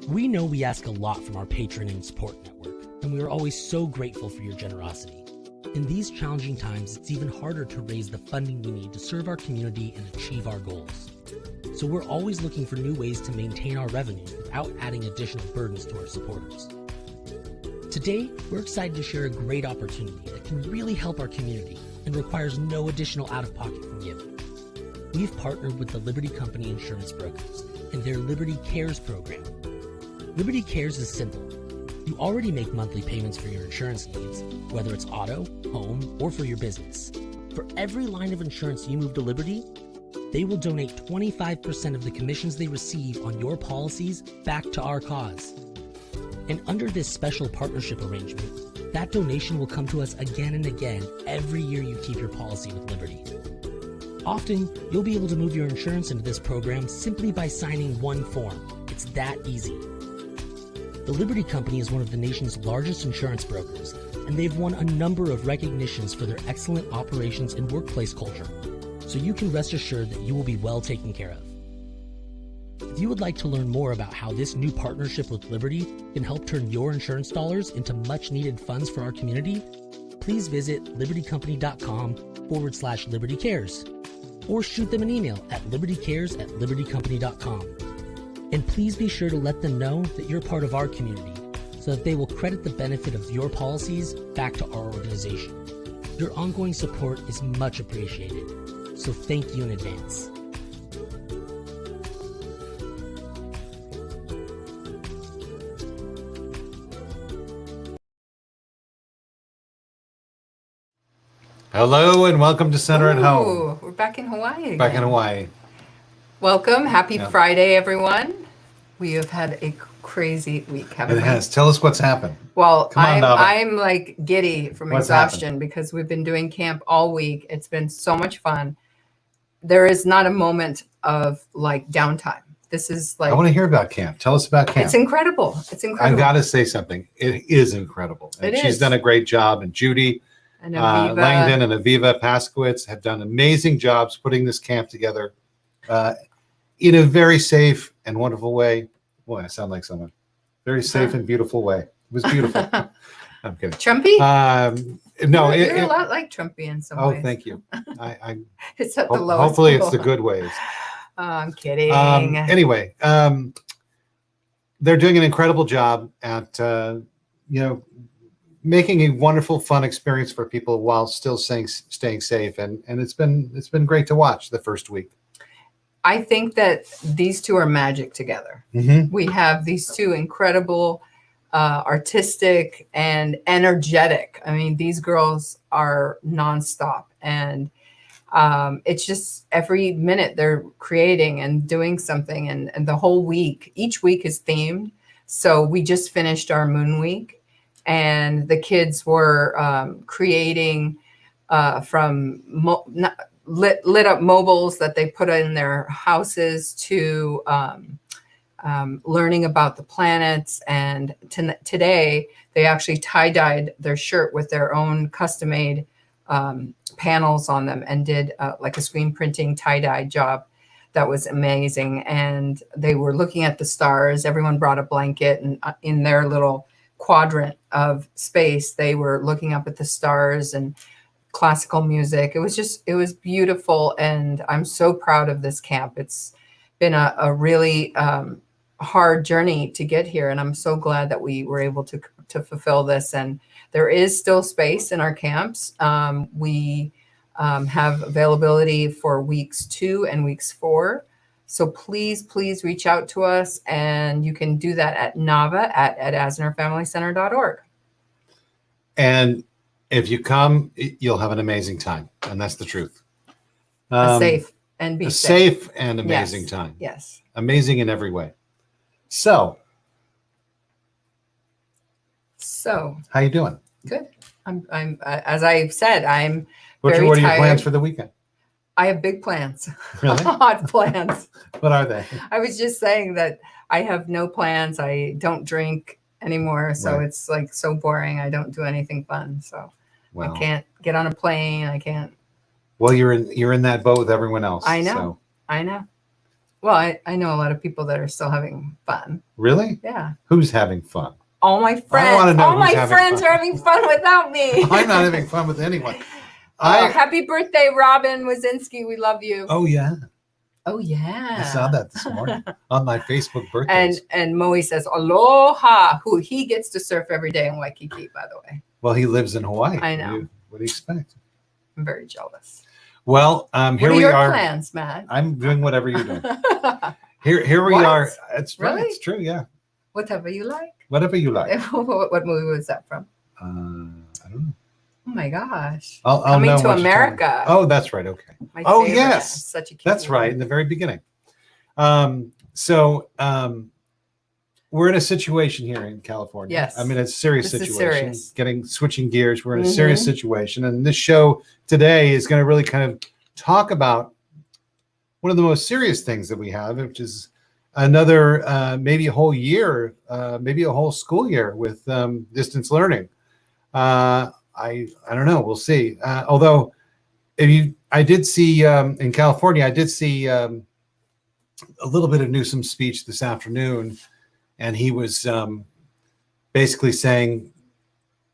We know we ask a lot from our patron and support network, and we are always so grateful for your generosity. In these challenging times, it's even harder to raise the funding we need to serve our community and achieve our goals. So we're always looking for new ways to maintain our revenue without adding additional burdens to our supporters. Today, we're excited to share a great opportunity that can really help our community and requires no additional out-of-pocket from you. We've partnered with the Liberty Company Insurance Brokers and their Liberty Cares program. Liberty Cares is simple. You already make monthly payments for your insurance needs, whether it's auto, home, or for your business. For every line of insurance you move to Liberty, they will donate 25% of the commissions they receive on your policies back to our cause. And under this special partnership arrangement, that donation will come to us again and again every year you keep your policy with Liberty. Often, you'll be able to move your insurance into this program simply by signing one form. It's that easy. The Liberty Company is one of the nation's largest insurance brokers, and they've won a number of recognitions for their excellent operations and workplace culture, so you can rest assured that you will be well taken care of. If you would like to learn more about how this new partnership with Liberty can help turn your insurance dollars into much-needed funds for our community, please visit libertycompany.com/libertycares or shoot them an email at libertycares@libertycompany.com. And please be sure to let them know that you're part of our community so that they will credit the benefit of your policies back to our organization. Your ongoing support is much appreciated, so thank you in advance. Hello and welcome to Center at Home. We're back in Hawaii again. Back in Hawaii. Welcome. Happy Friday, everyone. We have had a crazy week, haven't we? It has. Tell us what's happened. Well, Come on, Navah. I'm like giddy from What's exhaustion happened? because we've been doing camp all week. It's been so much fun. There is not a moment of like downtime. This is like, I want to hear about camp. Tell us about camp. it's incredible. It's I incredible. got to say something. It is incredible. And It she's is. done a great job. And Judy And Aviva, Langdon and Aviva Paskowitz have done amazing jobs putting this camp together in a very safe and wonderful way. Boy, I sound like someone. Very safe and beautiful way. It was beautiful. I'm kidding. Trumpy? No, you're a lot like Trumpy in some ways. Oh, thank you. I It's at the lowest hopefully it's level. the good ways. Oh, I'm kidding. Anyway, they're doing an incredible job at making a wonderful, fun experience for people while still staying safe, and it's been great to watch the first week. I think that these two are magic together. Mm-hmm. We have these two incredible, artistic and energetic. I mean, these girls are nonstop, and it's just every minute they're creating and doing something, and the whole week, each week is themed. So we just finished our Moon Week, and the kids were creating from lit up mobiles that they put in their houses to learning about the planets. And today they actually tie-dyed their shirt with their own custom-made panels on them and did like a screen printing tie-dye job. That was amazing. And they were looking at the stars. Everyone brought a blanket, and in their little quadrant of space, they were looking up at the stars and classical music. It was beautiful. And I'm so proud of this camp. It's been a really hard journey to get here. And I'm so glad that we were able to fulfill this. And there is still space in our camps. We have availability for weeks 2 and weeks 4. So please reach out to us, and you can do that at Navah at asnerfamilycenter.org. And if you come, you'll have an amazing time, and that's the truth. Safe and be safe. Safe and amazing time. Yes. Amazing in every way. So how you doing? Good. I'm as I said, I'm What very are your tired. plans for the weekend? I have big plans. Really? Odd plans. What are they? I was just saying that I have no plans. I don't drink anymore, so Right. it's like so boring. I don't do anything fun, so Well, I can't get on a plane. I can't. well, you're in that boat with everyone else. I know. So I know. Well, I know a lot of people that are still having fun. Really? Yeah. Who's having fun? All my wanna friends, know all who's my having friends fun. are having fun without me. I'm not having fun with anyone. Happy birthday, Robin Wazinski. We love you. Oh yeah, Oh yeah. I saw that this morning on my Facebook birthdays. And Moe says aloha. Who he gets to surf every day in Waikiki, by the way. Well, he lives in Hawaii. I know. What do you expect? I'm very jealous. Well, What here are we your are. plans, Matt? I'm doing whatever you're doing. Here we What? are. It's right. Really? It's true. Yeah. Whatever you like. Whatever you like. What movie was that from? I don't know. Oh my gosh. I'll Coming know to once you tell me. America. Oh, that's right. Okay. My Oh, favorite. yes. Such a cute That's movie. right. In the very beginning. So we're in a situation here in California. Yes. I mean, it's a serious This is situation. serious. Switching gears. We're in a serious situation. And this show today is going to really kind of talk about one of the most serious things that we have, which is another, maybe a whole year, maybe a whole school year with distance learning. I don't know. We'll see. Although I did see in California, I did see a little bit of Newsom's speech this afternoon, and he was basically saying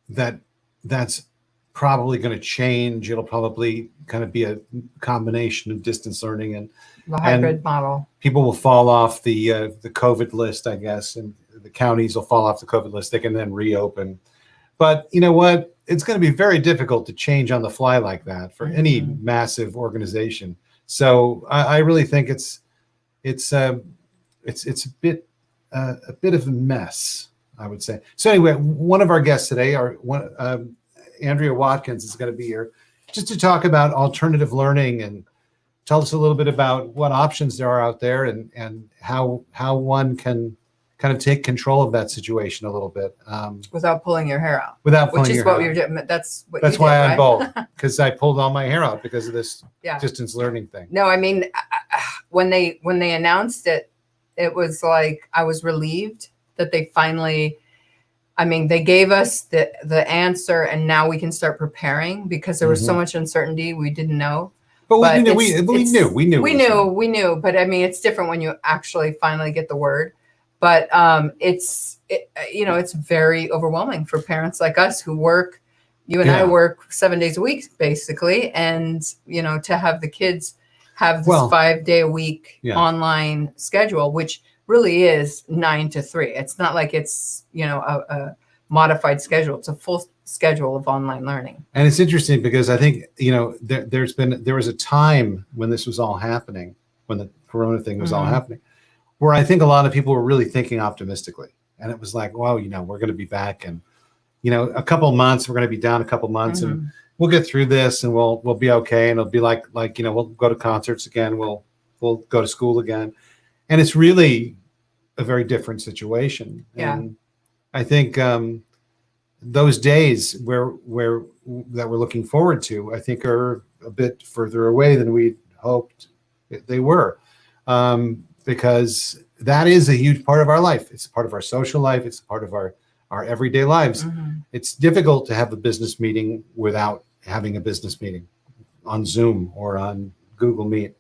that that's probably going to change. It'll probably kind of be a combination of distance learning and The hybrid model. people will fall off the COVID list, I guess, and the counties will fall off the COVID list. They can then reopen. But you know what? It's going to be very difficult to change on the fly like that for any massive organization. So I really think it's a bit of a mess, I would say. So anyway, one of our guests today, Andrea Watkins, is going to be here just to talk about alternative learning and tell us a little bit about what options there are out there and how one can kind of take control of that situation a little bit Without pulling your hair out. without pulling Which is your what hair we were out. doing. That's Why I'm right? bald, because I pulled all my hair out because of this Yeah. distance learning thing. No, I mean, when they announced it, it was like I was relieved that they finally. I mean, they gave us the answer, and now we can start preparing because there was so much uncertainty we didn't know. But we knew. But I mean, it's different when you actually finally get the word. But it's very overwhelming for parents like us who work. You and I work 7 days a week, basically, and to have the kids have this 5 day a week online schedule, which really is 9 to 3. It's not like it's a modified schedule. It's a full schedule of online learning. And it's interesting because I think there was a time when this was all happening, when the Corona thing was all happening, where I think a lot of people were really thinking optimistically, and it was like, well, we're going to be back, and a couple of months, we're going to be down a couple of months, and we'll get through this, and we'll be okay, and it'll be like we'll go to concerts again, we'll go to school again, and it's really a very different situation. Yeah. And I think those days that we're looking forward to, I think, are a bit further away than we hoped they were, because that is a huge part of our life. It's a part of our social life. It's a part of our everyday lives. It's difficult to have a business meeting without having a business meeting on Zoom or on Google Meet,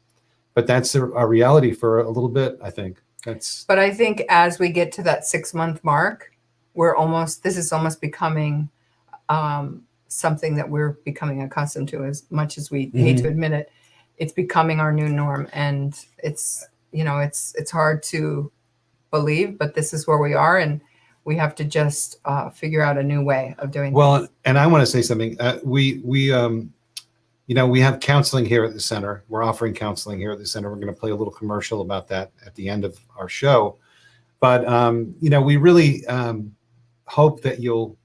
but that's a reality for a little bit, I think. But I think as we get to that 6 month mark, this is almost becoming something that we're becoming accustomed to, as much as we hate to admit it. It's becoming our new norm, and it's hard to believe, but this is where we are, and we have to just figure out a new way of doing things. And I want to say something. We have counseling here at the center. We're offering counseling here at the center. We're going to play a little commercial about that at the end of our show. But, we really hope that you'll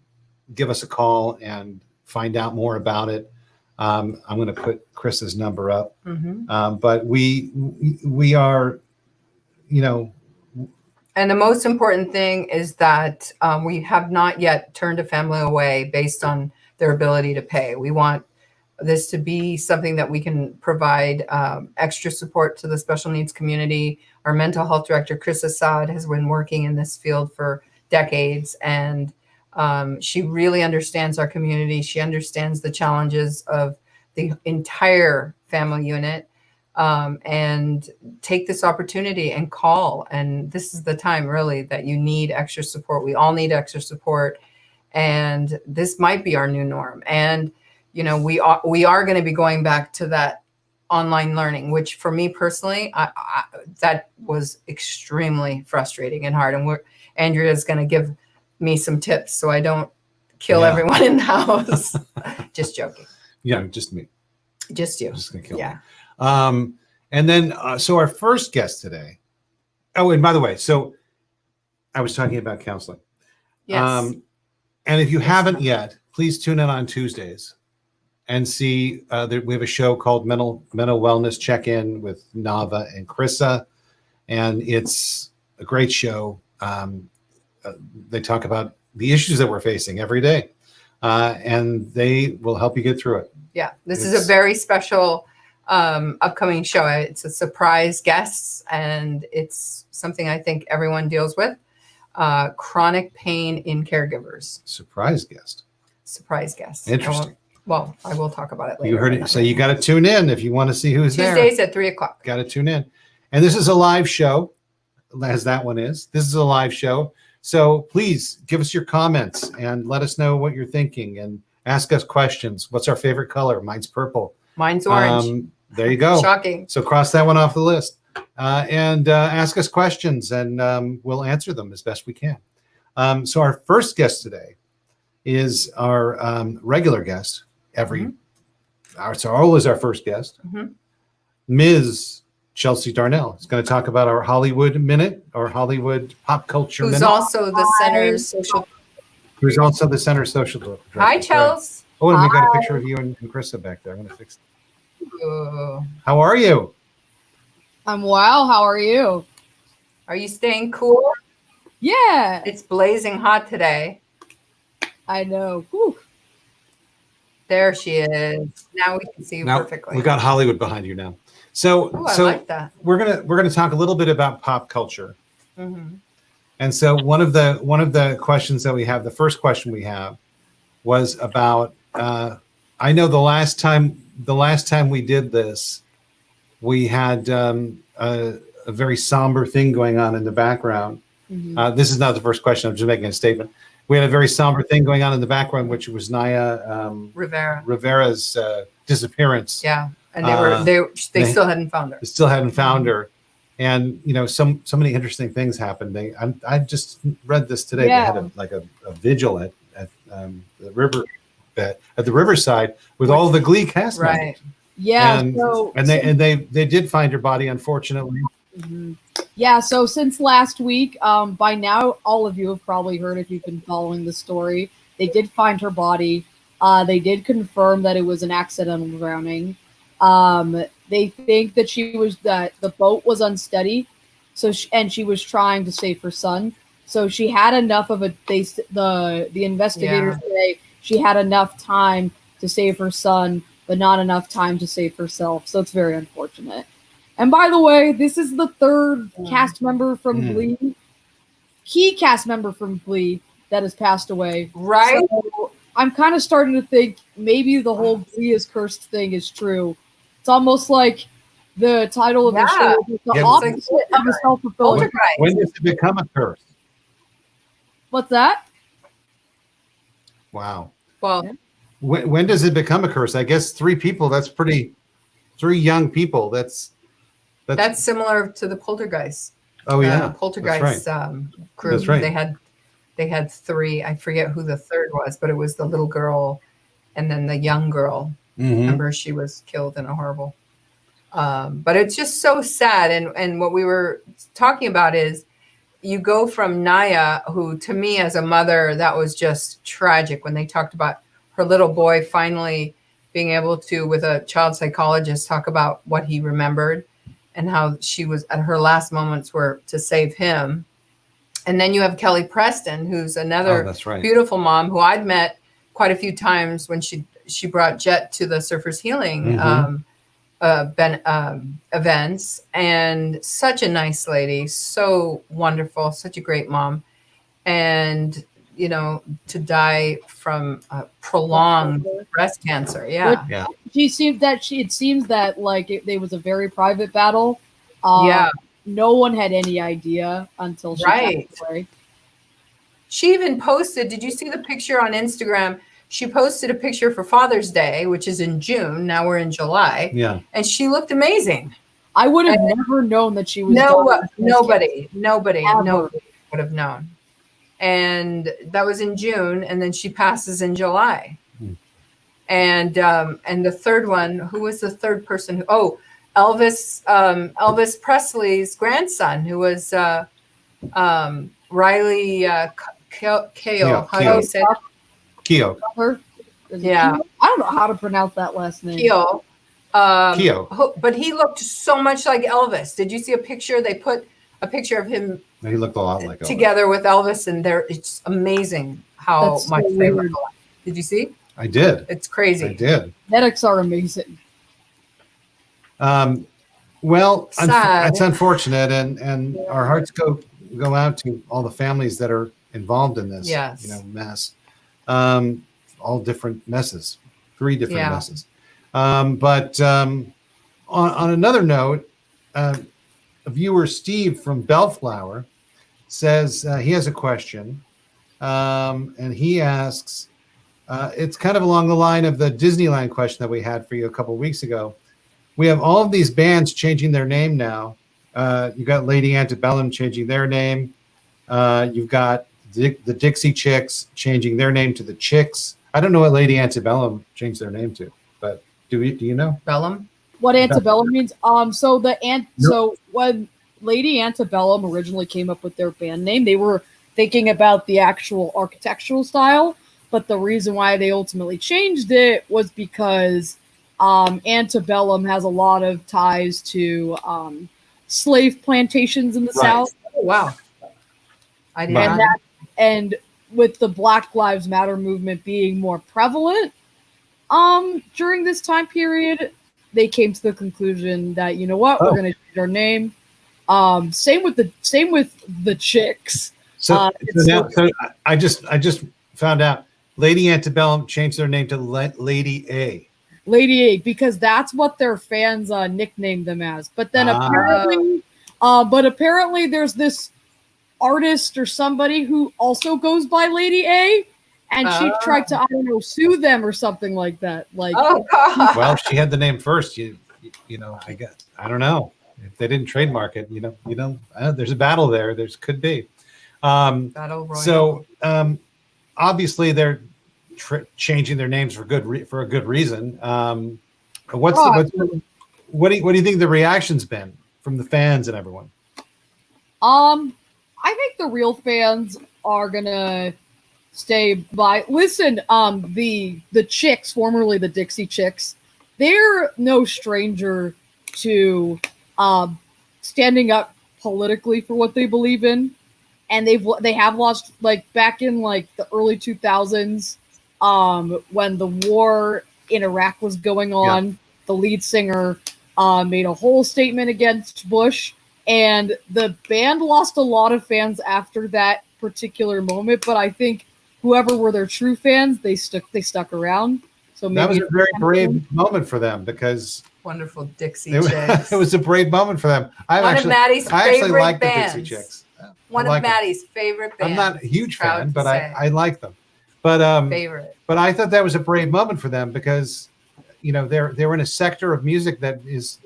give us a call and find out more about it. I'm going to put Chris's number up. But we are, And the most important thing is that we have not yet turned a family away based on their ability to pay. We want this to be something that we can provide extra support to the special needs community. Our mental health director, Chris Assad, has been working in this field for decades, and she really understands our community. She understands the challenges of the entire family unit. and take this opportunity and call. And this is the time really that you need extra support. We all need extra support. And this might be our new norm. And, you know, we are going to be going back to that online learning, which for me personally, that was extremely frustrating and hard. And Andrea's going to give me some tips so I don't kill everyone in the house. Just joking. Yeah, just me. Just you. Just gonna kill me. And then, so our first guest today. Oh, and by the way, so I was talking about counseling. Yes. And if you haven't yet, please tune in on Tuesdays and see that we have a show called Mental Wellness Check-In with Navah and Krissa, and it's a great show. They talk about the issues that we're facing every day, and they will help you get through it. Yeah, this is a very special upcoming show. It's a surprise guest, and it's something I think everyone deals with. Chronic pain in caregivers. Surprise guest. Surprise guest. Interesting. I will talk about it later. You heard it. So you got to tune in if you want to see who's there. Tuesdays at 3:00. Got to tune in. And this is a live show, as that one is. This is a live show. So please give us your comments and let us know what you're thinking and ask us questions. What's our favorite color? Mine's purple. Mine's orange. There you go. Shocking. So cross that one off the list. And ask us questions, and we'll answer them as best we can. So our first guest today is our regular guest. So always our first guest, Ms. Chelsea Darnell is going to talk about our Hollywood Minute or Hollywood Pop Culture Minute. Who's also the Center's social. Who's also the Center's social director. Hi, Chelsea. Oh, and we got a picture of you and Krissa back there. I'm going to fix that. How are you? I'm well. How are you? Are you staying cool? Yeah. It's blazing hot today. I know. Whew. There she is. Now we can see you perfectly. We got Hollywood behind you now. So, I like that. We're gonna talk a little bit about pop culture. Mm-hmm. And so one of the questions that we have, the first question we have, was about. I know the last time we did this, we had a very somber thing going on in the background. Mm-hmm. This is not the first question. I'm just making a statement. We had a very somber thing going on in the background, which was Naya Rivera's disappearance. Yeah, and they still hadn't found her. They still hadn't found her, and so many interesting things happened. I just read this today. Yeah. They had a vigil at the riverside with all the Glee cast members. Right. Yeah. And they did find her body, unfortunately. Mm-hmm. Yeah. So since last week, by now all of you have probably heard if you've been following the story. They did find her body. They did confirm that it was an accidental drowning. They think that the boat was unsteady, and she was trying to save her son. So she had enough of the investigators say she had enough time to save her son, but not enough time to save herself. So it's very unfortunate. And by the way, this is the third cast member from Glee, key cast member from Glee that has passed away. Right. So I'm kind of starting to think maybe the whole Glee is cursed thing is true. It's almost like the title of the show is the opposite of a self-fulfilling. When does it become a curse? What's that? Wow. Well, when does it become a curse? I guess 3 people. That's pretty. 3 young people. That's similar to the Poltergeist. Oh yeah, Poltergeist crew. That's right. They had 3. I forget who the third was, but it was the little girl, and then the young girl. Mm-hmm. Remember, she was killed in a horrible. But it's just so sad. And what we were talking about is, you go from Naya, who to me as a mother, that was just tragic when they talked about her little boy finally being able to, with a child psychologist, talk about what he remembered and how she was at her last moments were to save him. And then you have Kelly Preston, who's another beautiful mom who I'd met quite a few times when she brought Jet to the Surfers Healing events, and such a nice lady, so wonderful, such a great mom. And to die from prolonged breast cancer. Yeah. Yeah. It seems that like it was a very private battle. Yeah. No one had any idea until she passed away. She even posted, did you see the picture on Instagram? She posted a picture for Father's Day, which is in June. Now we're in July. Yeah. And she looked amazing. I would have never known that she was nobody Ever. would have known. And that was in June, and then she passes in July. And the third one, who was the third person? Elvis Presley's grandson, who was Riley Keough. How do you say it? Keough. Yeah. I don't know how to pronounce that last name. Keough. Keough. But he looked so much like Elvis. Did you see a picture? They put a picture of him He looked a lot like Elvis. together with Elvis, and it's amazing how That's much so they weird. look alike. Did you see? I did. It's crazy. I did. Genetics are amazing. Well, Sad. it's unfortunate, and our hearts go out to all the families that are involved in this. Yes. Mess. All different messes, 3 different Yeah. messes. But on another note, a viewer, Steve from Bellflower, says he has a question, and he asks, it's kind of along the line of the Disneyland question that we had for you a couple of weeks ago. We have all of these bands changing their name now. You've got Lady Antebellum changing their name. You've got the Dixie Chicks changing their name to the Chicks. I don't know what Lady Antebellum changed their name to, but do you know? Bellum? What antebellum means? So when Lady Antebellum originally came up with their band name, they were thinking about the actual architectural style, but the reason why they ultimately changed it was because antebellum has a lot of ties to slave plantations in the South. Oh, wow. I did And not. and with the Black Lives Matter movement being more prevalent during this time period, they came to the conclusion that, you know what, we're going to change our name. Same with the Chicks. So I just found out Lady Antebellum changed their name to Lady A. Lady A, because that's what their fans nicknamed them as. But then apparently there's this artist or somebody who also goes by Lady A, and she tried to, I don't know, sue them or something like that. Like, Oh, God. Well, she had the name first. You know, I guess I don't know if they didn't trademark it. There's a battle there. Could be. Battle Royal. So obviously they're changing their names for a good reason. What do you think the reaction's been from the fans and everyone? I think the real fans are gonna stay by. Listen, the Chicks, formerly the Dixie Chicks, they're no stranger to standing up politically for what they believe in, and they have lost, like, back in like the early 2000s, when the war in Iraq was going on. Yeah. The lead singer made a whole statement against Bush. And the band lost a lot of fans after that particular moment, but I think whoever were their true fans, they stuck around. So maybe that was a very brave moment for them, because wonderful Dixie Chicks. It was a brave moment for them. I actually like the Dixie Chicks. One of Maddie's favorite bands. I'm not a huge fan, but I like them. But favorite. But I thought that was a brave moment for them, because they're in a sector of music that is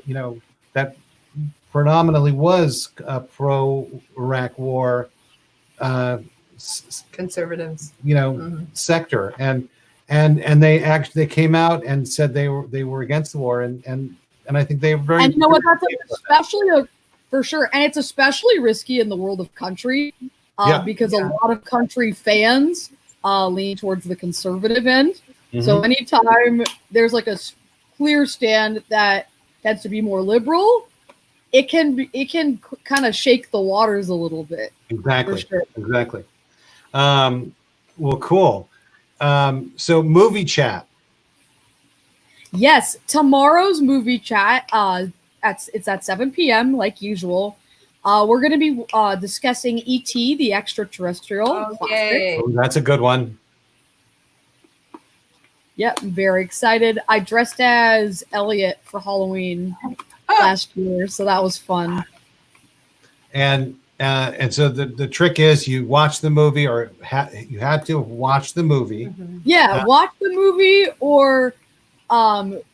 that predominantly was a pro-Iraq war conservatives, sector, and they came out and said they were against the war, and I think they were very. And you know what? That's especially for sure, and it's especially risky in the world of country, because a lot of country fans lean towards the conservative end. Mm-hmm. So anytime there's like a clear stand that tends to be more liberal, it can kind of shake the waters a little bit. Exactly. For sure. Exactly. Well, cool. So movie chat. Yes, tomorrow's movie chat. It's at 7 p.m. like usual. We're going to be discussing E.T., the extraterrestrial. Okay. Oh, that's a good one. Yep, I'm very excited. I dressed as Elliot for Halloween last year, so that was fun. And so the trick is you watch the movie, or you had to watch the movie. Yeah, watch the movie, or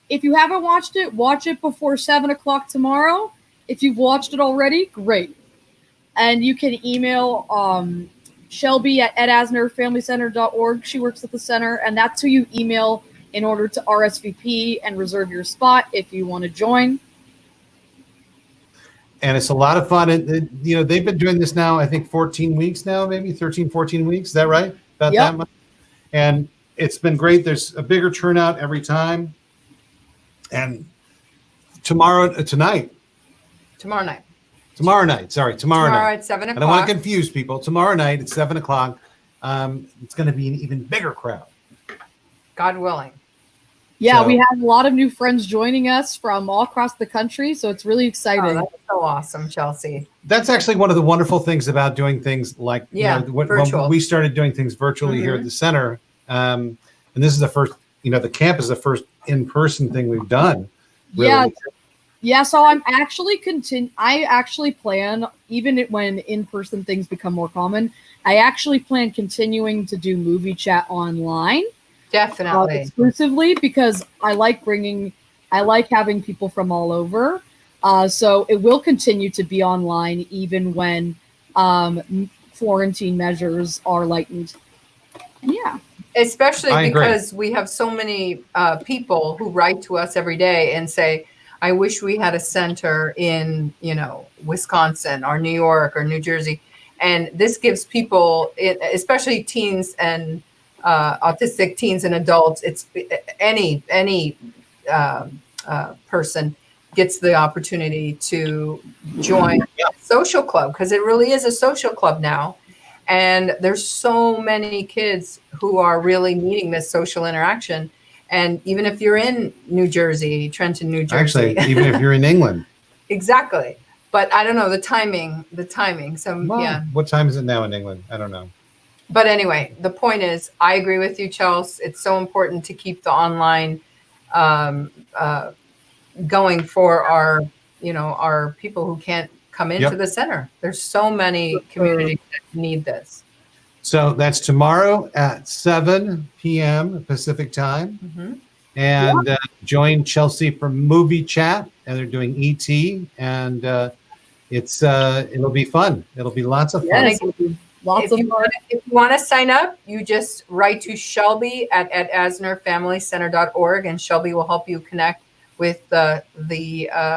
if you haven't watched it, watch it before 7 o'clock tomorrow. If you've watched it already, great. And you can email Shelby at asnerfamilycenter.org. She works at the center, and that's who you email in order to RSVP and reserve your spot if you want to join. And it's a lot of fun. And they've been doing this now, I think 14 weeks now, maybe 13, 14 weeks. Is that right? About that much? And it's been great. There's a bigger turnout every time. And tomorrow night. Tomorrow night. Tomorrow night. Sorry, tomorrow night. At 7 o'clock. I don't want to confuse people. Tomorrow night at 7 o'clock. It's going to be an even bigger crowd. God willing. Yeah, So- we have a lot of new friends joining us from all across the country, so it's really exciting. Oh, that's so awesome, Chelsea. That's actually one of the wonderful things about doing things like when virtual. we started doing things virtually here at the center. And this is the first, the camp is the first in-person thing we've done. Really. Yeah. So I'm actually I actually plan, even when in-person things become more common, I actually plan continuing to do movie chat online. Definitely. Exclusively, because I like having people from all over. So it will continue to be online even when quarantine measures are lightened. And yeah. Especially because we have so many people who write to us every day and say, I wish we had a center in, Wisconsin or New York or New Jersey. And this gives people, especially teens and autistic teens and adults, it's any person gets the opportunity to join a social club, because it really is a social club now. And there's so many kids who are really needing this social interaction. And even if you're in New Jersey, Trenton, New Jersey. Actually, even if you're in England. Exactly. But I don't know, the timing. So, yeah. What time is it now in England? I don't know. But anyway, the point is, I agree with you, Chelsea. It's so important to keep the online going for our people who can't come into the center. There's so many communities that need this. So that's tomorrow at 7 p.m. Pacific time. Mm-hmm. And join Chelsea for Movie Chat. And they're doing ET. And it'll be fun. It'll be lots of fun. Yes, if you want to sign up, you just write to Shelby at asnerfamilycenter.org, and Shelby will help you connect with the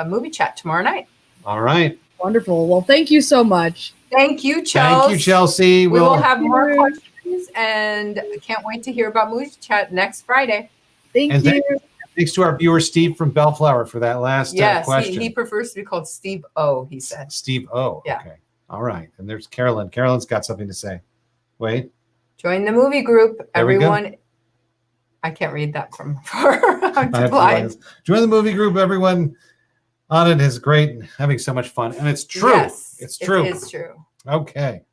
movie chat tomorrow night. All right. Wonderful. Well, thank you so much. Thank you, Chelsea. Thank you, Chelsea. We will have more questions, and I can't wait to hear about movie chat next Friday. Thank you. Thanks to our viewer, Steve from Bellflower, for that last question. Yes, he prefers to be called Steve O, he said. Steve O. Yeah. Okay. All right. And there's Carolyn. Carolyn's got something to say. Wait. Join the movie group. There we go. Everyone. I can't read that from far. Join the movie group. Everyone on it is great and having so much fun. And it's true. Yes, it's true. It is true. Okay.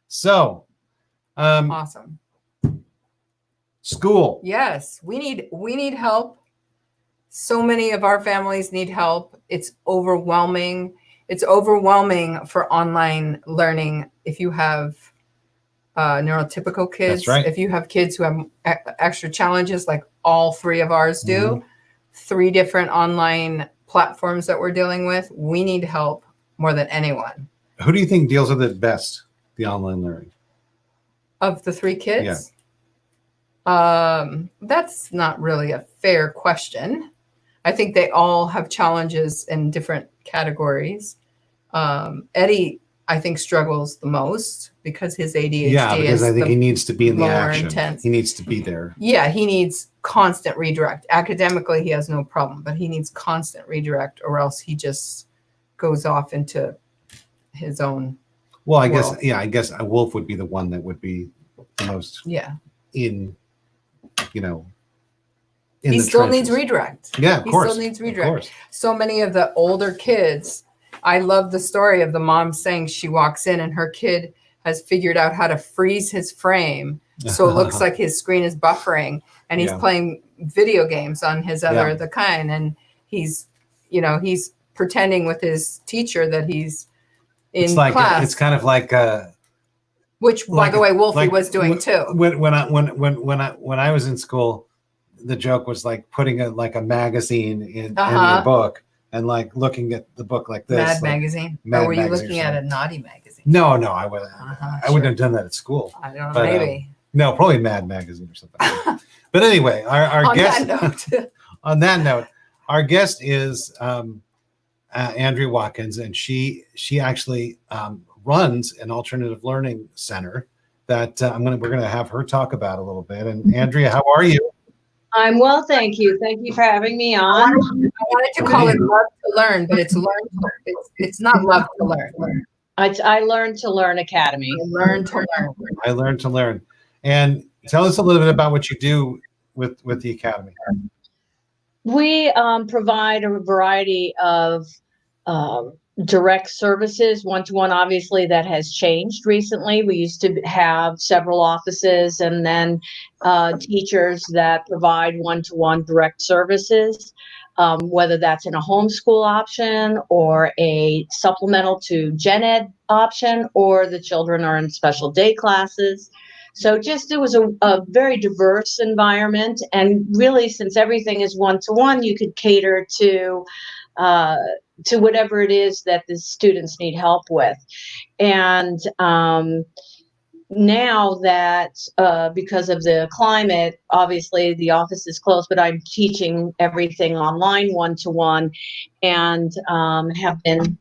So, awesome. School. Yes, we need help. So many of our families need help. It's overwhelming. It's overwhelming for online learning if you have neurotypical kids. That's right. If you have kids who have extra challenges, like all three of ours do, 3 different online platforms that we're dealing with, we need help more than anyone. Who do you think deals with it best, the online learning? Of the 3 kids? Yeah. That's not really a fair question. I think they all have challenges in different categories. Eddie, I think, struggles the most because his ADHD because I think he needs to be in the action. Intense. He needs to be there. Yeah, he needs constant redirect. Academically, he has no problem, but he needs constant redirect, or else he just goes off into his own. Well, I world. guess a Wolf would be the one that would be the most in he still needs redirect. Yeah, of course. He still needs redirect. So many of the older kids, I love the story of the mom saying she walks in and her kid has figured out how to freeze his frame so it looks like his screen is buffering, and he's playing video games on his the kind, and he's pretending with his teacher that he's in class. It's kind of like which, by the way, Wolfie was doing too. When I was in school, the joke was like putting a magazine in your book and like looking at the book like this. Mad magazine. Or were you looking at a naughty magazine? No, I wouldn't. I wouldn't have done that at school. I don't know, maybe. No, probably Mad magazine or something. But anyway, our guest. On that note, our guest is Andrea Watkins, and she actually runs an alternative learning center that we're going to have her talk about a little bit. And Andrea, how are you? I'm well, thank you. Thank you for having me on. I wanted to call it Love to Learn, but it's it's not Love to Learn. I Learned to Learn Academy. I learned to learn. I learned to learn. And tell us a little bit about what you do with the academy. We provide a variety of direct services, one-to-one. Obviously, that has changed recently. We used to have several offices and then teachers that provide one-to-one direct services, whether that's in a homeschool option or a supplemental to gen ed option, or the children are in special day classes. So it was a very diverse environment. And really, since everything is one-to-one, you could cater to whatever it is that the students need help with. And now that because of the climate, obviously the office is closed, but I'm teaching everything online one-to-one, and have been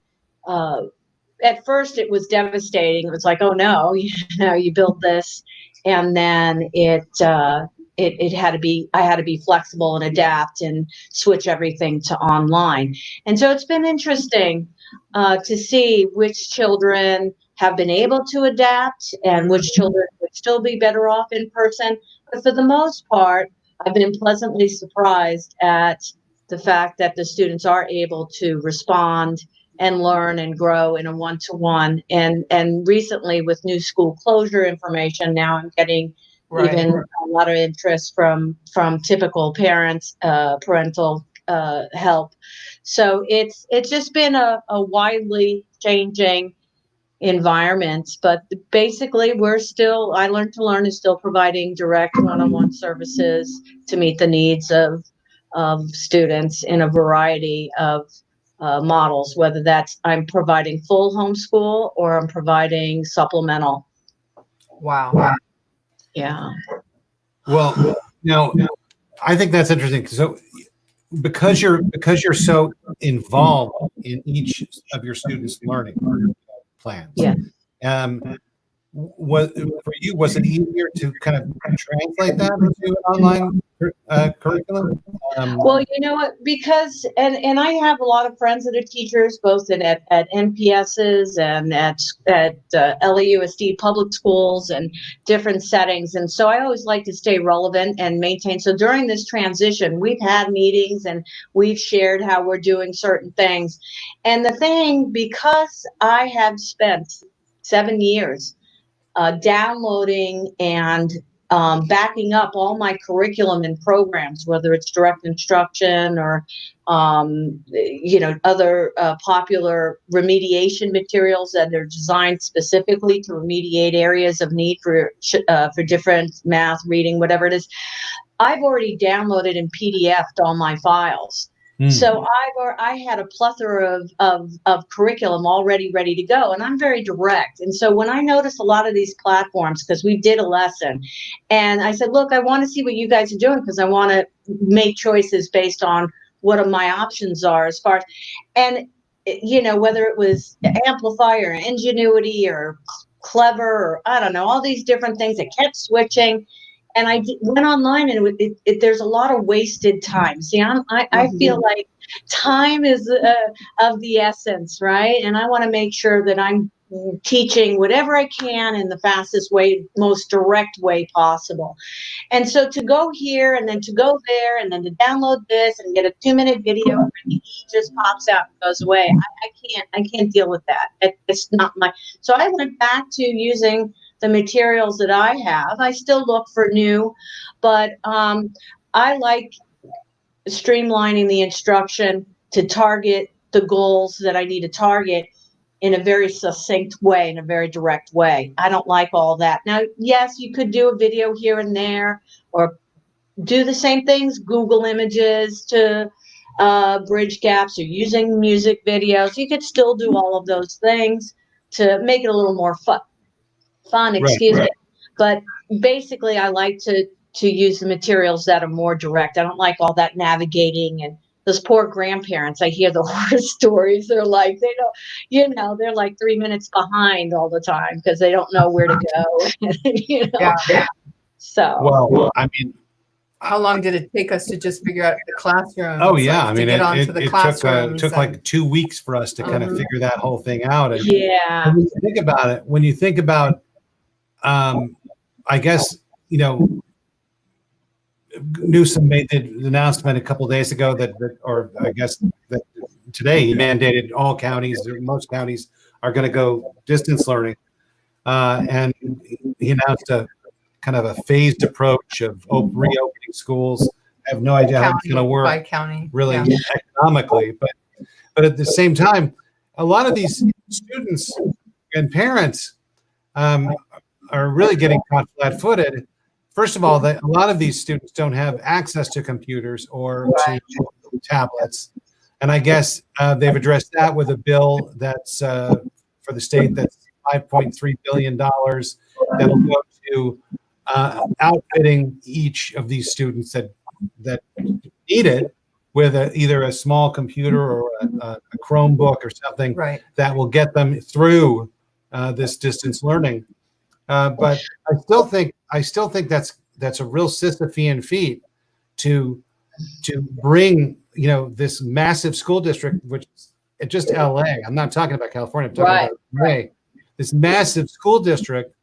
at first it was devastating. It was like, oh no, you built this, and then it had to be, I had to be flexible and adapt and switch everything to online. And so it's been interesting to see which children have been able to adapt and which children would still be better off in person. But for the most part, I've been pleasantly surprised at the fact that the students are able to respond and learn and grow in a one-to-one. And recently, with new school closure information, now I'm getting even a lot of interest from typical parents, parental help. So it's just been a widely changing environment, but basically I Learned to Learn is still providing direct one-on-one services to meet the needs of students in a variety of models, whether that's I'm providing full homeschool or I'm providing supplemental. Wow. Yeah. Well, I think that's interesting. So because you're so involved in each of your students' learning plans. Yeah. Was it easier to kind of translate that into an online curriculum? Well, you know what, because and I have a lot of friends that are teachers, both at NPSs and at LAUSD public schools and different settings, and so I always like to stay relevant and maintain. So during this transition, we've had meetings and we've shared how we're doing certain things. And the thing, because I have spent 7 years downloading and backing up all my curriculum and programs, whether it's direct instruction or, other popular remediation materials that are designed specifically to remediate areas of need for different math, reading, whatever it is. I've already downloaded and PDF'd all my files. So I had a plethora of curriculum already ready to go, and I'm very direct. And so when I noticed a lot of these platforms, because we did a lesson, and I said, look, I want to see what you guys are doing because I want to make choices based on what my options are as far as, and whether it was Amplify or Ingenuity or Clever or I don't know, all these different things that kept switching. And I went online, and there's a lot of wasted time. See, I feel like time is of the essence, right? And I want to make sure that I'm teaching whatever I can in the fastest way, most direct way possible. And so to go here and then to go there and then to download this and get a 2-minute video and the E just pops out and goes away. I can't deal with that. It's not my, so I went back to using the materials that I have. I still look for new, but I like streamlining the instruction to target the goals that I need to target in a very succinct way, in a very direct way. I don't like all that. Now, yes, you could do a video here and there, or do the same things, Google images to bridge gaps, or using music videos. You could still do all of those things to make it a little more fun, excuse me. But basically, I like to use the materials that are more direct. I don't like all that navigating, and those poor grandparents. I hear the horror stories. They're like, they don't, they're like 3 minutes behind all the time because they don't know where to go. Yeah. So. Well, I mean, how long did it take us to just figure out the classroom? oh yeah, I to mean, get onto the classrooms took like 2 weeks for us to kind of figure that whole thing out. And yeah, when you think about, I guess, Newsom made the announcement a couple of days ago that I guess that today he mandated all counties, or most counties, are going to go distance learning, and he announced a kind of a phased approach of reopening schools. I have no idea how it's going to work by county, really economically, but at the same time, a lot of these students and parents are really getting caught flat-footed. First of all, a lot of these students don't have access to computers or to tablets, and I guess they've addressed that with a bill that's for the state that's $5.3 billion that'll go to outfitting each of these students that need it with either a small computer or a Chromebook or something that will get them through this distance learning. But I still think that's a real Sisyphean feat to bring this massive school district, which is just LA. I'm not talking about California. I'm talking about LA. This massive school district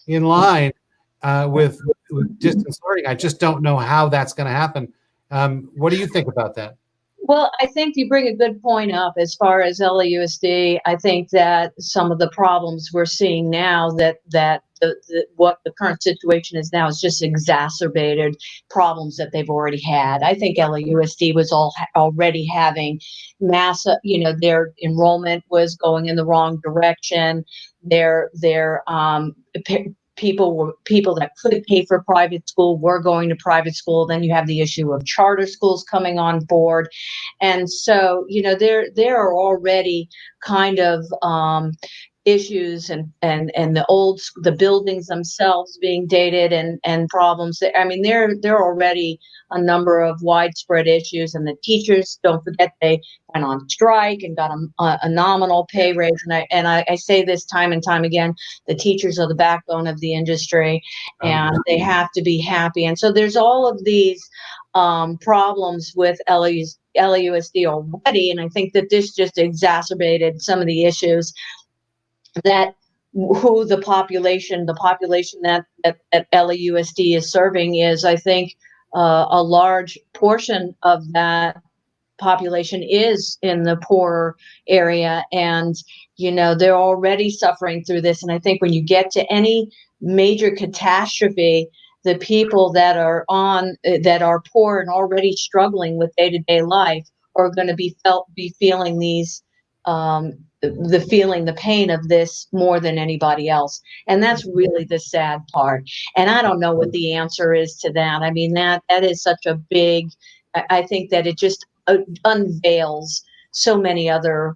in line with distance learning. I just don't know how that's going to happen. What do you think about that? Well, I think you bring a good point up as far as LAUSD. I think that some of the problems we're seeing now, that what the current situation is now, is just exacerbated problems that they've already had. I think LAUSD was already having their enrollment was going in the wrong direction. Their people that could pay for private school were going to private school. Then you have the issue of charter schools coming on board, and so there are already kind of issues and the buildings themselves being dated and problems. I mean, there are already a number of widespread issues, and the teachers, don't forget, they went on strike and got a nominal pay raise. And I say this time and time again, the teachers are the backbone of the industry, and they have to be happy. And so there's all of these problems with LAUSD already, and I think that this just exacerbated some of the issues that the population that LAUSD is serving is. I think a large portion of that population is in the poorer area, and they're already suffering through this. And I think when you get to any major catastrophe, the people that are poor and already struggling with day-to-day life are going to be feeling these the pain of this more than anybody else. And that's really the sad part. And I don't know what the answer is to that. I mean, that is such a big, I think that it just unveils so many other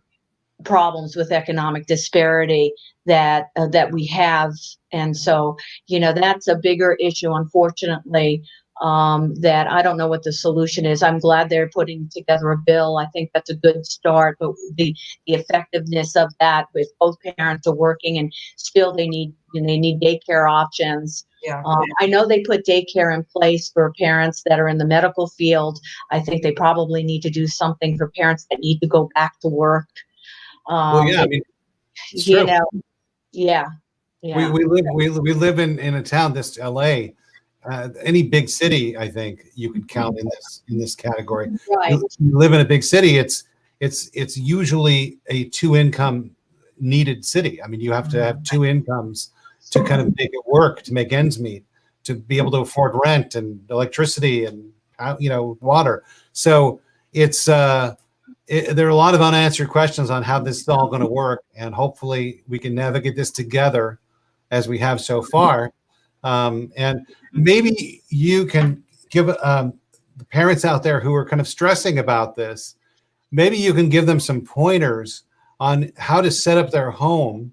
problems with economic disparity that we have. And so, that's a bigger issue, unfortunately, that I don't know what the solution is. I'm glad they're putting together a bill. I think that's a good start, but the effectiveness of that, with both parents are working and still they need daycare options. Yeah. I know they put daycare in place for parents that are in the medical field. I think they probably need to do something for parents that need to go back to work. Well, yeah, I mean, it's true. Yeah. We, Yeah. we live in a town, this LA, any big city, I think you could count in this category. Right. You live in a big city, it's usually a two income needed city. I mean, you have to have two incomes to kind of make it work, to make ends meet, to be able to afford rent and electricity and water. So it's there are a lot of unanswered questions on how this is all going to work, and hopefully we can navigate this together as we have so far. And maybe you can give the parents out there who are kind of stressing about this, maybe you can give them some pointers on how to set up their home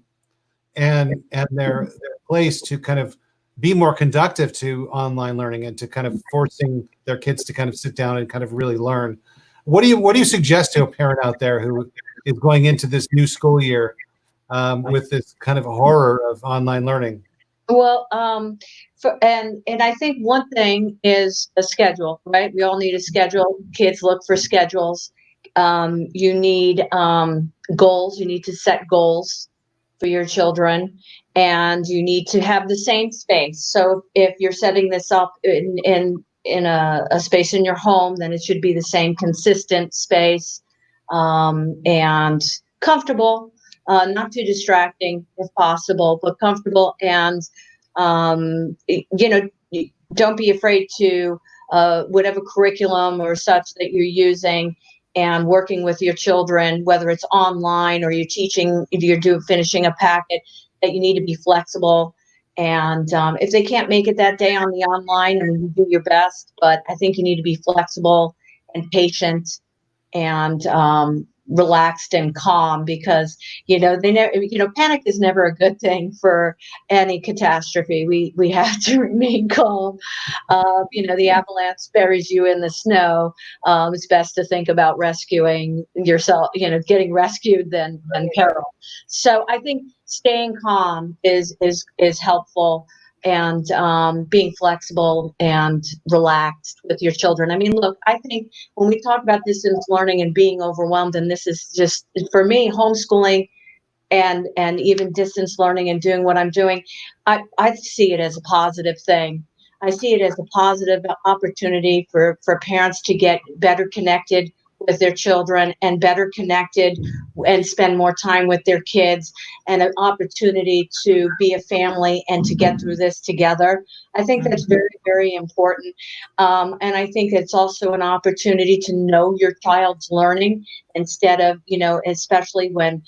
and their place to kind of be more conductive to online learning and to kind of forcing their kids to kind of sit down and kind of really learn. What do you suggest to a parent out there who is going into this new school year with this kind of horror of online learning? Well, and I think one thing is a schedule, right? We all need a schedule. Kids look for schedules. You need goals. You need to set goals for your children, and you need to have the same space. So if you're setting this up in a space in your home, then it should be the same consistent space, and comfortable. Not too distracting if possible, but comfortable. And, don't be afraid to, whatever curriculum or such that you're using and working with your children, whether it's online or you're teaching, if you're finishing a packet, that you need to be flexible. And if they can't make it that day on the online, I mean, you do your best, but I think you need to be flexible and patient and relaxed and calm, because panic is never a good thing for any catastrophe. We have to remain calm. The avalanche buries you in the snow. It's best to think about rescuing yourself, getting rescued than peril. So I think staying calm is helpful, and being flexible and relaxed with your children. I mean, look, I think when we talk about distance learning and being overwhelmed, and this is just, for me, homeschooling and even distance learning and doing what I'm doing, I see it as a positive thing. I see it as a positive opportunity for parents to get better connected with their children and better connected and spend more time with their kids, and an opportunity to be a family and to get through this together. I think that's very, very important. And I think it's also an opportunity to know your child's learning, instead of, especially when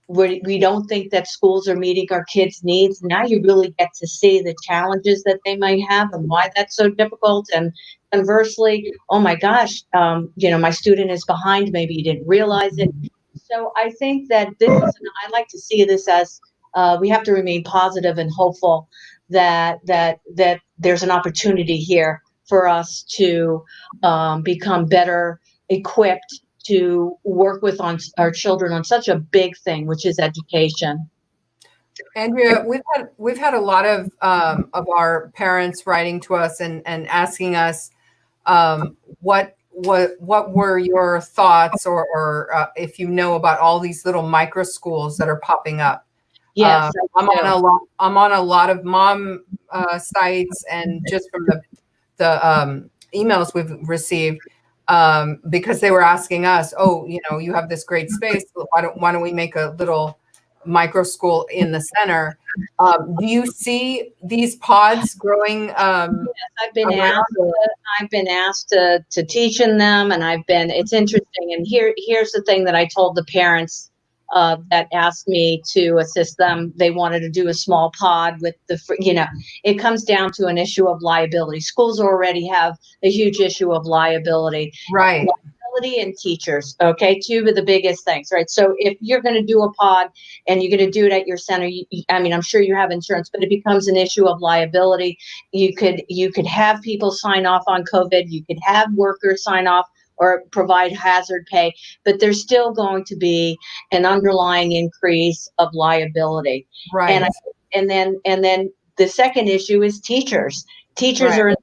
we don't think that schools are meeting our kids' needs. Now you really get to see the challenges that they might have and why that's so difficult. And conversely, oh my gosh, my student is behind. Maybe you didn't realize it. So I think that I like to see this as we have to remain positive and hopeful that there's an opportunity here for us to become better equipped to work with our children on such a big thing, which is education. Andrea, we've had a lot of our parents writing to us and asking us what were your thoughts, or if you know about all these little micro schools that are popping up. Yes, I'm on a lot of mom sites, and just from the emails we've received, because they were asking us, you have this great space, why don't we make a little micro school in the center? Do you see these pods growing? Yes, I've been asked to teach in them, and it's interesting. And here's the thing that I told the parents that asked me to assist them. They wanted to do a small pod with it comes down to an issue of liability. Schools already have a huge issue of liability. Right. Liability and teachers. Okay. Two of the biggest things, right? So if you're going to do a pod and you're going to do it at your center, I'm sure you have insurance, but it becomes an issue of liability. You could have people sign off on COVID. You could have workers sign off or provide hazard pay, but there's still going to be an underlying increase of liability. Right. And then the second issue is teachers. Teachers Right. are in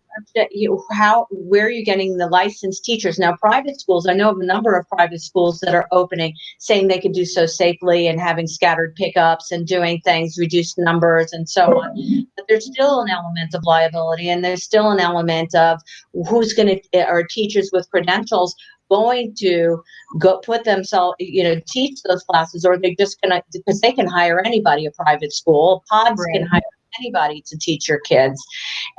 where are you getting the licensed teachers? Now, private schools, I know of a number of private schools that are opening, saying they can do so safely and having scattered pickups and doing things, reduced numbers and so on. But there's still an element of liability, and there's still an element of who's going to, are teachers with credentials going to go put themselves, teach those classes, or they're just going to, because they can hire anybody, a private school, pods can Right. hire anybody to teach your kids.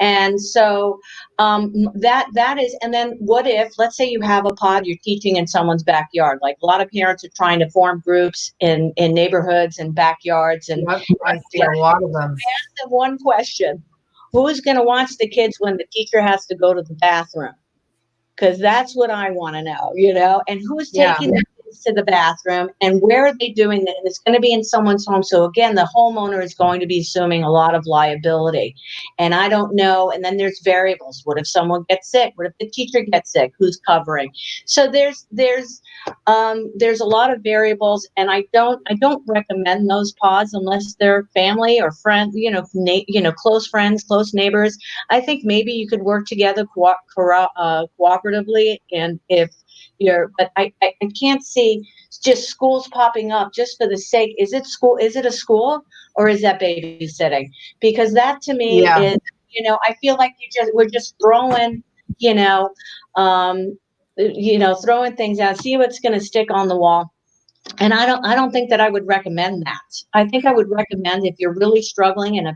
And so that is, and then what if, let's say you have a pod, you're teaching in someone's backyard. Like a lot of parents are trying to form groups in neighborhoods and backyards. And Yep, I see a lot of them. ask them one question: who's going to watch the kids when the teacher has to go to the bathroom? Because that's what I want to know, and who's taking the kids to the bathroom, and where are they doing that? And it's going to be in someone's home. So again, the homeowner is going to be assuming a lot of liability. And I don't know. And then there's variables. What if someone gets sick? What if the teacher gets sick? Who's covering? So there's a lot of variables, and I don't recommend those pods unless they're family or friends, close friends, close neighbors. I think maybe you could work together cooperatively, and if but I can't see just schools popping up just for the sake. Is it a school, or is that babysitting? Because that to me is, I feel like we're just throwing, throwing things out, see what's going to stick on the wall. And I don't think that I would recommend that. I think I would recommend, if you're really struggling and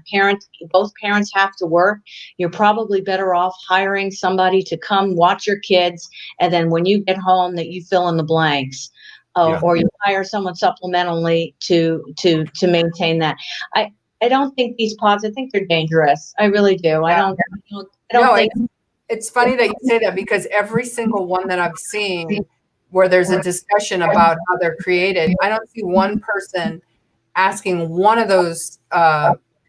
both parents have to work, you're probably better off hiring somebody to come watch your kids. And then when you get home, that you fill in the blanks, or you hire someone supplementally to maintain that. I don't think these pods, I think they're dangerous. I really do. I don't think. It's funny that you say that, because every single one that I've seen where there's a discussion about how they're created, I don't see one person asking one of those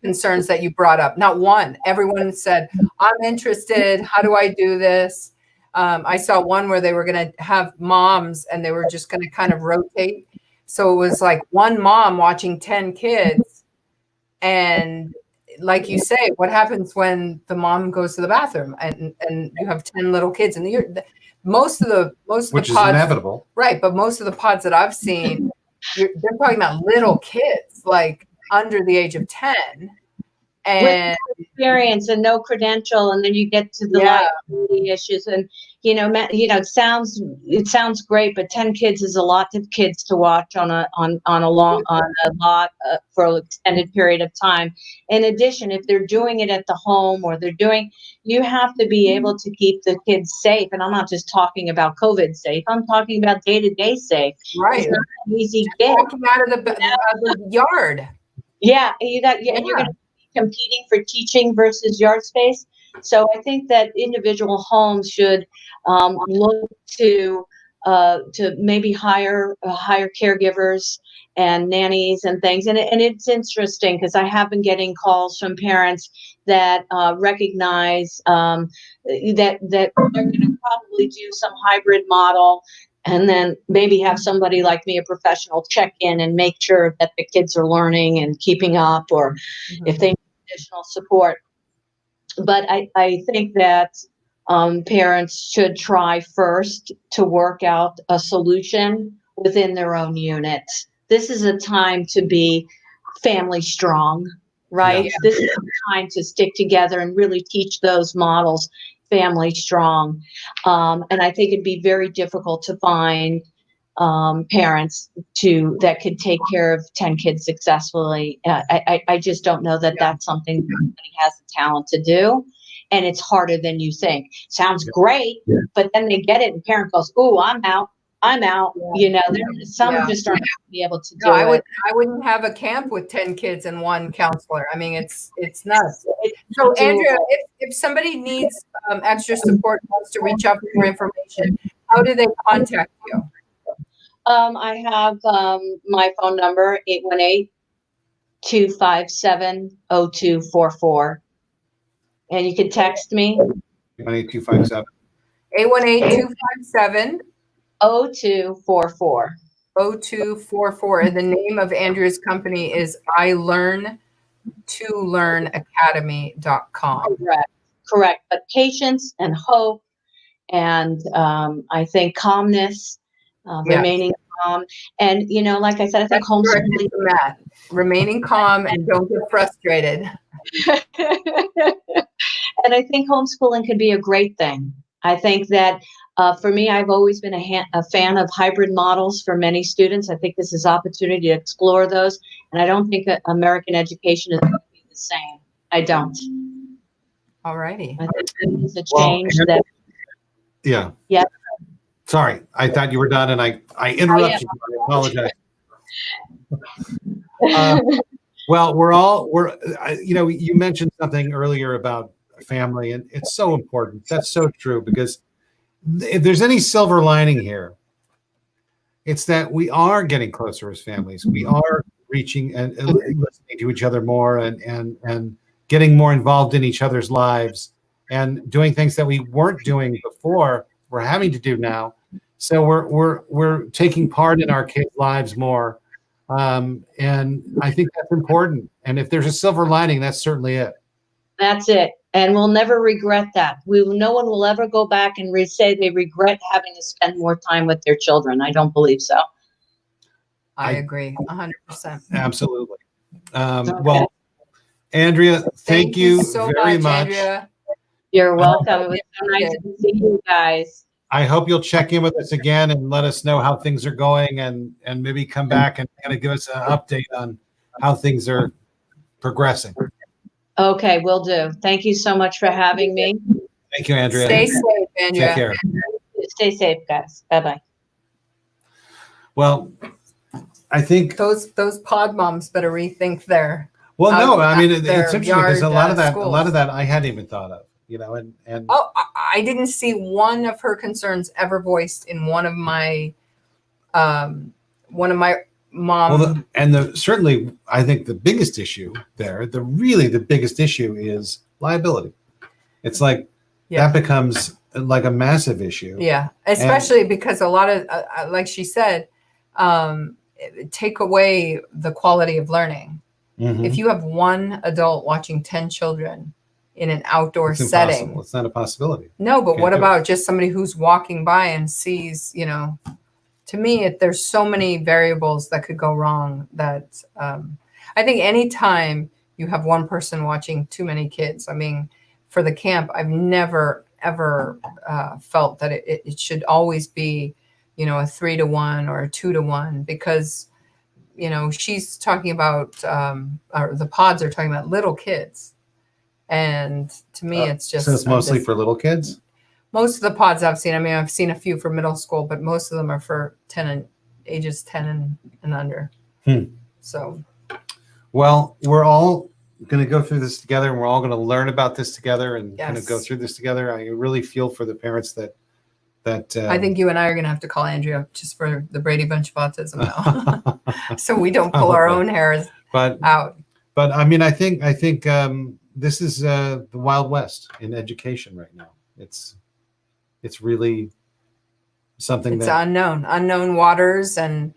concerns that you brought up. Not one. Everyone said, I'm interested. How do I do this? I saw one where they were going to have moms, and they were just going to kind of rotate. So it was like one mom watching 10 kids. And like you say, what happens when the mom goes to the bathroom and you have 10 little kids? And most of the pods, which is inevitable, right? But most of the pods that I've seen, they're talking about little kids, like under the age of 10, and with experience and no credential, and then you get to the liability issues. And it sounds great, but 10 kids is a lot of kids to watch on a lot for an extended period of time. In addition, if they're doing it at the home, or you have to be able to keep the kids safe. And I'm not just talking about COVID safe. I'm talking about day-to-day safe. Right. It's not an easy gig. Walking out of the yard. Yeah, and you're going to be competing for teaching versus yard space. So I think that individual homes should look to maybe hire caregivers and nannies and things. And it's interesting, because I have been getting calls from parents that recognize that they're going to probably do some hybrid model, and then maybe have somebody like me, a professional, check in and make sure that the kids are learning and keeping up, or if they need additional support. But I think that parents should try first to work out a solution within their own unit. This is a time to be family strong, right? Yeah. This is a time to stick together and really teach those models family strong. And I think it'd be very difficult to find parents that could take care of 10 kids successfully. I just don't know that that's something that somebody has the talent to do. And it's harder than you think. Sounds great, but then they get it, and parent goes, "Ooh, I'm out. Some just aren't going to be able to do it." I wouldn't have a camp with 10 kids and one counselor. I mean, it's nuts. So Andrea, if somebody needs extra support, wants to reach out for more information, how do they contact you? I have my phone number, 818-257-0244. And you can text me. 818-257. 818-257. 0244. 0244. And the name of Andrea's company is iLearn2LearnAcademy.com. correct. But patience and hope, and I think calmness, Yes. remaining calm. And, like I said, I think homeschooling. Matt, remaining calm and don't get frustrated. And I think homeschooling can be a great thing. I think that for me, I've always been a fan of hybrid models for many students. I think this is opportunity to explore those. And I don't think that American education is going to be the same. I don't. All righty. I think it's a change that. Yeah. Yeah. Sorry, I thought you were done, and I interrupted you. I apologize. Well, you mentioned something earlier about family, and it's so important. That's so true, because if there's any silver lining here, it's that we are getting closer as families. We are reaching and listening to each other more, and getting more involved in each other's lives, and doing things that we weren't doing before, we're having to do now. So we're taking part in our kids' lives more. And I think that's important. And if there's a silver lining, that's certainly it. That's it. And we'll never regret that. No one will ever go back and say they regret having to spend more time with their children. I don't believe so. I agree 100%. Absolutely. Okay. Well, Andrea, thank you so very much. Andrea. You're welcome. It was so nice to see you guys. I hope you'll check in with us again and let us know how things are going, and maybe come back and kind of give us an update on how things are progressing. Okay, will do. Thank you so much for having me. Thank you, Andrea. Stay safe, Andrea. Take care. Stay safe, guys. Bye-bye. Well, I think Those pod moms better rethink their. Well, no, I mean, it's their interesting because a lot of schools. that I hadn't even thought of, and Oh, I didn't see one of her concerns ever voiced in one of my mom. well, certainly, I think the biggest issue there, the biggest issue is liability. It's like that becomes like a massive issue. Yeah, especially because a lot of, like she said, take away the quality of learning. Mm-hmm. If you have one adult watching 10 children in an outdoor It's setting, impossible. It's not a possibility. No, but Can't what do about just somebody who's walking by and sees, to me, there's so many variables that could go wrong that I think anytime you have one person watching too many kids, I mean, for the camp, I've never, ever felt that it should always be, a 3-to-1 or a 2-to-1, because she's talking about, or the pods are talking about little kids. And to me, it's just. So it's mostly for little kids? Most of the pods I've seen, I mean, I've seen a few for middle school, but most of them are for ages 10 and under. So. Well, we're all going to go through this together, and we're all going to learn about this together and kind of go through this together. I really feel for the parents that I think you and I are going to have to call Andrea just for the Brady Bunch of autism now, so we don't pull our own hairs out. But I mean, I think this is the Wild West in education right now. It's really something it's unknown waters, and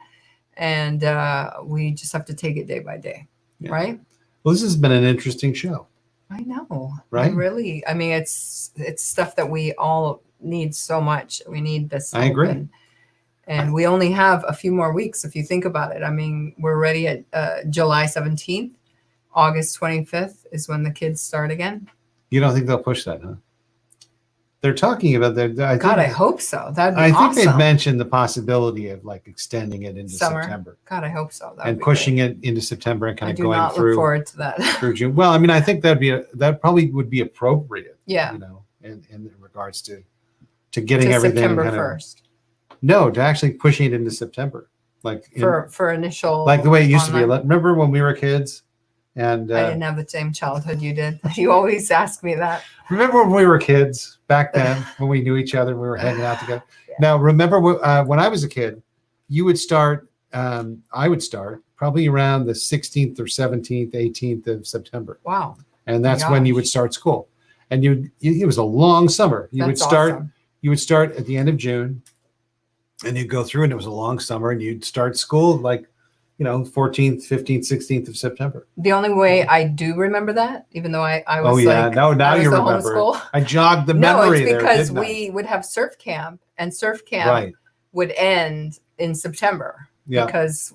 we just have to take it day by day, right? Well, this has been an interesting show. I know, right? Really, I mean, it's stuff that we all need so much. We need this. I agree. And we only have a few more weeks if you think about it. I mean, we're ready at July 17th. August 25th is when the kids start again. You don't think they'll push that, huh? They're talking about that. I hope so. That'd be awesome. I think they've mentioned the possibility of like extending it into September. God, I hope so. And pushing it into September and kind of going through. Look forward to that. Through June. Well, I mean, I think that probably would be appropriate. Yeah. In regards to getting everything September 1st. No, to actually pushing it into September, like for initial. Like the way it used to be. Remember when we were kids? And I didn't have the same childhood you did. You always ask me that. Remember when we were kids back then, when we knew each other, we were hanging out together. Yeah. Now, remember when I was a kid, you would start. I would start probably around the 16th or 17th, 18th of September. Wow! And that's when you would start school. And it was a long summer. You would start. Awesome. You would start at the end of June, and you'd go through, and it was a long summer, and you'd start school like. 14th, 15th, 16th of September. The only way I do remember that, even though I was Oh yeah, like, now I was you the remember homeschool. it. I jogged the No, memory it's there, because didn't I? we would have surf camp, and surf camp Right. would end in September Yeah. because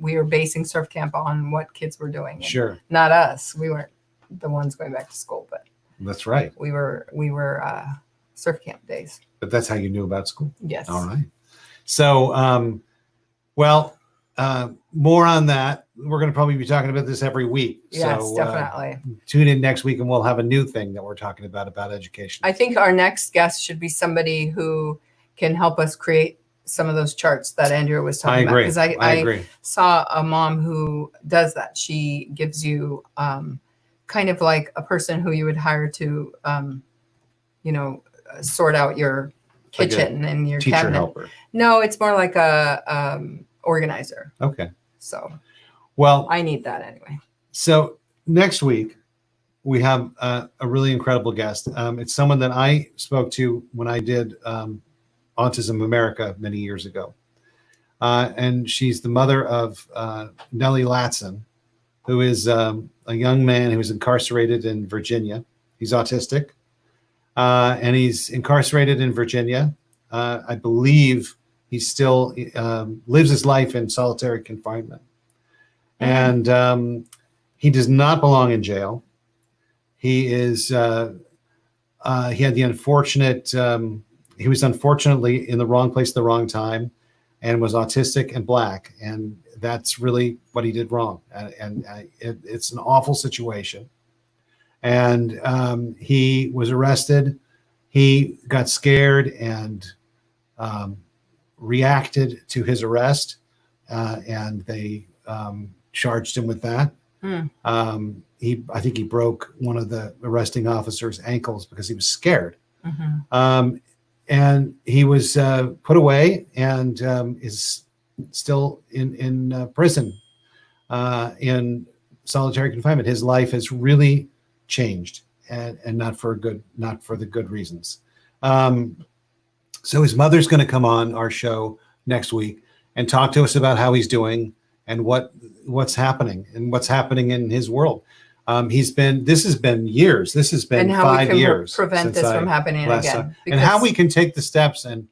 we were basing surf camp on what kids were doing. And Sure. not us. We weren't the ones going back to school, but That's right. we were surf camp days. But that's how you knew about school. Yes. All right. So, more on that. We're going to probably be talking about this every week. Yes, So, definitely. tune in next week and we'll have a new thing that we're talking about education. I think our next guest should be somebody who can help us create some of those charts that Andrea was I talking about. agree. Because I agree. saw a mom who does that. She gives you kind of like a person who you would hire to, sort out your Like a kitchen and your Teacher cabinet. helper. No, it's more like a organizer. Okay. So Well, I need that anyway. so next week we have a really incredible guest. It's someone that I spoke to when I did Autism America many years ago. And she's the mother of Nellie Latson, who is a young man who was incarcerated in Virginia. He's autistic, and he's incarcerated in Virginia. I believe he still lives his life in solitary confinement. And he does not belong in jail. He is. He had the unfortunate. He was unfortunately in the wrong place at the wrong time, and was autistic and Black, and that's really what he did wrong. And it's an awful situation. And he was arrested. He got scared and reacted to his arrest, and they charged him with that. I think he broke one of the arresting officer's ankles because he was scared. And he was put away and is still in prison in solitary confinement. His life has really changed, and not for the good reasons. So his mother's going to come on our show next week and talk to us about how he's doing and what's happening in his world. This has been years. This has been And how 5 we can years prevent this from happening last again. time. And how we can take the steps and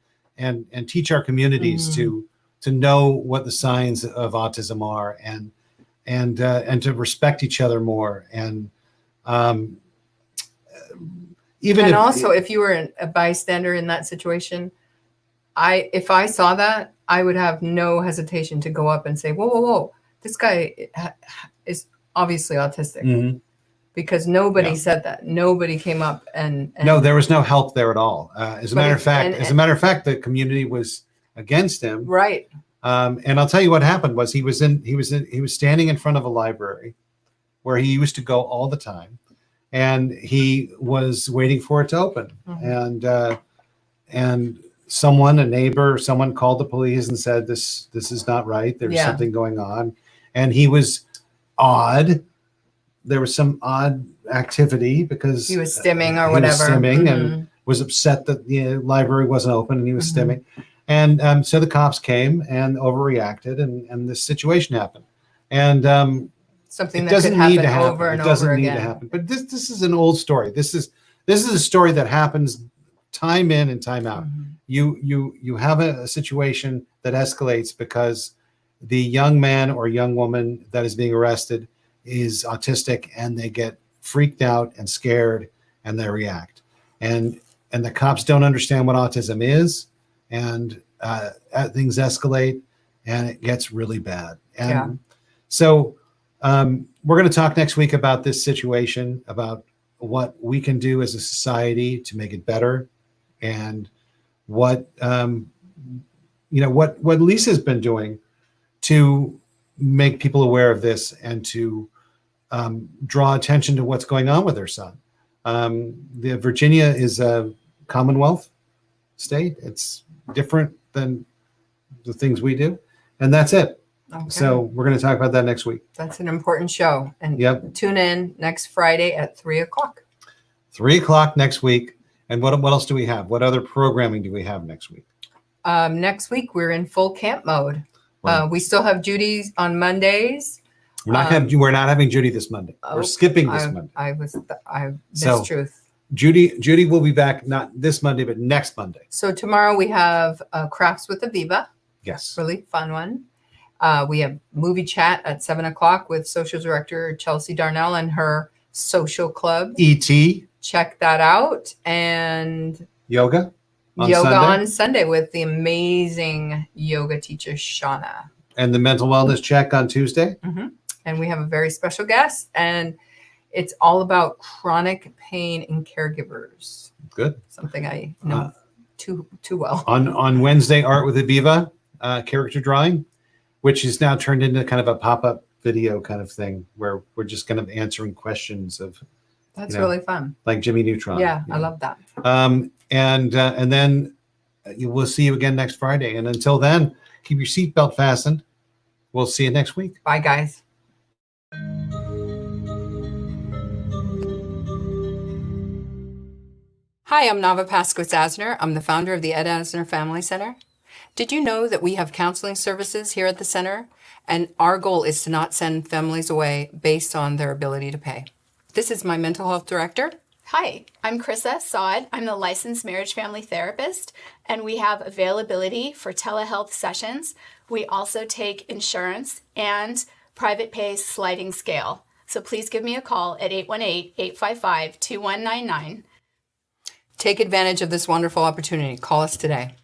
teach our communities to know what the signs of autism are and to respect each other more. And if you were a bystander in that situation, if I saw that, I would have no hesitation to go up and say, whoa, this guy is obviously autistic. Because nobody said that. Nobody came up and no, there was no help there at all. As a matter of fact, the community was against him. Right. And I'll tell you what happened was he was standing in front of a library where he used to go all the time, and he was waiting for it to open. And a neighbor, someone called the police and said, this is not right. There's something going on. And he was odd. There was some odd activity because he was stimming or whatever. And was upset that the library wasn't open and he was stimming. And so the cops came and overreacted, and this situation happened. And something that could happen over and over again. It doesn't need to happen. But this is an old story. This is a story that happens time in and time out. You have a situation that escalates because the young man or young woman that is being arrested is autistic, and they get freaked out and scared and they react. And the cops don't understand what autism is, and things escalate and it gets really bad. And so we're going to talk next week about this situation, about what we can do as a society to make it better, and what Lisa's been doing to make people aware of this and to draw attention to what's going on with her son. The Virginia is a Commonwealth state. It's different than the things we do, and that's it. Okay. So we're going to talk about that next week. That's an important show. And tune in next Friday at 3:00. 3:00 next week. And what else do we have? What other programming do we have next week? Next week, we're in full camp mode. Wow. We still have Judy on Mondays. We're not having Judy this Monday. We're skipping this Monday. This truth. Judy will be back not this Monday, but next Monday. So tomorrow we have Crafts with Aviva. Yes. Really fun one. We have movie chat at 7:00 with social director Chelsea Darnell and her social club. ET. Check that out. And Yoga yoga on Sunday with the amazing yoga teacher Shauna. And the mental wellness check on Tuesday. Mm-hmm. And we have a very special guest, and it's all about chronic pain in caregivers. Good. Something I know too well. On Wednesday, Art with Aviva, character drawing, which is now turned into kind of a pop-up video kind of thing where we're just kind of answering questions of. That's really fun. Like Jimmy Neutron. Yeah, I love that. And then we'll see you again next Friday. And until then, keep your seatbelt fastened. We'll see you next week. Bye, guys. Hi, I'm Navah Asner. I'm the founder of the Ed Asner Family Center. Did you know that we have counseling services here at the center? And our goal is to not send families away based on their ability to pay. This is my mental health director. Hi, I'm Krissa Saad. I'm the licensed marriage family therapist, and we have availability for telehealth sessions. We also take insurance and private pay sliding scale. So please give me a call at 818-855-2199. Take advantage of this wonderful opportunity. Call us today.